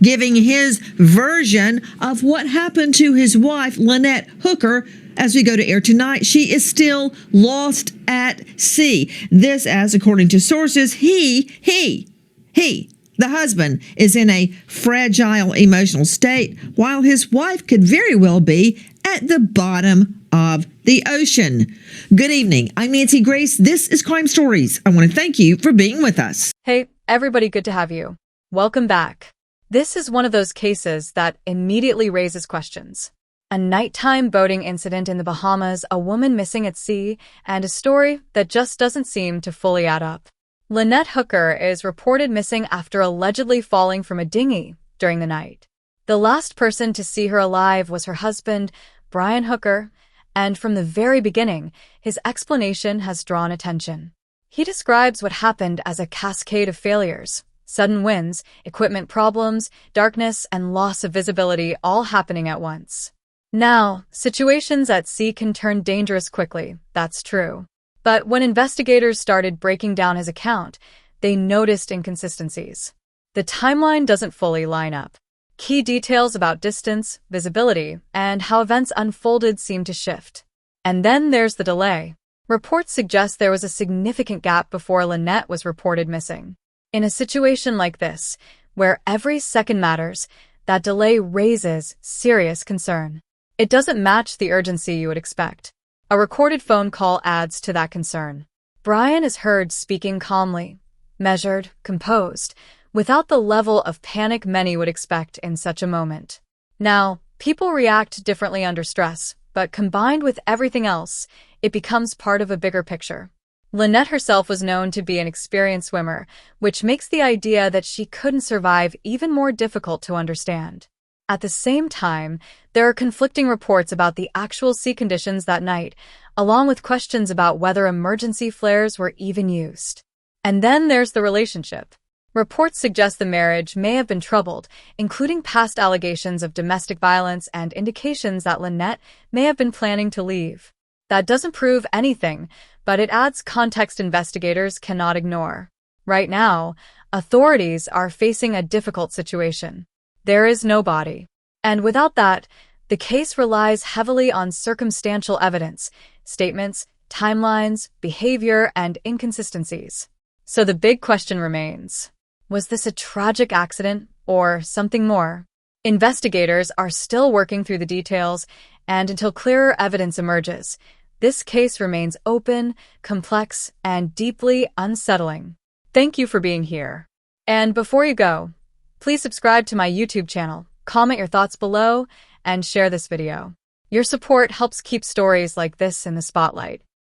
giving his version of what happened to his wife, Lynette Hooker. As we go to air tonight, she is still lost at sea. This, as according to sources, the husband, is in a fragile emotional state, while his wife could very well be at the bottom of the ocean. Good evening. I'm Nancy Grace. This is Crime Stories. I want to thank you for being with us. Hey, everybody, good to have you. Welcome back. This is one of those cases that immediately raises questions. A nighttime boating incident in the Bahamas, a woman missing at sea, and a story that just doesn't seem to fully add up. Lynette Hooker is reported missing after allegedly falling from a dinghy during the night. The last person to see her alive was her husband, Brian Hooker, and from the very beginning, his explanation has drawn attention. He describes what happened as a cascade of failures, sudden winds, equipment problems, darkness, and loss of visibility all happening at once. Now, situations at sea can turn dangerous quickly, that's true. But when investigators started breaking down his account, they noticed inconsistencies. The timeline doesn't fully line up. Key details about distance, visibility, and how events unfolded seem to shift. And then there's the delay. Reports suggest there was a significant gap before Lynette was reported missing. In a situation like this, where every second matters, that delay raises serious concern. It doesn't match the urgency you would expect. A recorded phone call adds to that concern. Brian is heard speaking calmly, measured, composed, without the level of panic many would expect in such a moment. Now, people react differently under stress, but combined with everything else, it becomes part of a bigger picture. Lynette herself was known to be an experienced swimmer, which makes the idea that she couldn't survive even more difficult to understand. At the same time, there are conflicting reports about the actual sea conditions that night, along with questions about whether emergency flares were even used. And then there's the relationship. Reports suggest the marriage may have been troubled, including past allegations of domestic violence and indications that Lynette may have been planning to leave. That doesn't prove anything, but it adds context investigators cannot ignore. Right now, authorities are facing a difficult situation. There is no body. And without that, the case relies heavily on circumstantial evidence, statements, timelines, behavior, and inconsistencies. So the big question remains, was this a tragic accident or something more? Investigators are still working through the details, and until clearer evidence emerges, this case remains open, complex, and deeply unsettling. Thank you for being here. And before you go, please subscribe to my YouTube channel, comment your thoughts below, and share this video. Your support helps keep stories like this in the spotlight.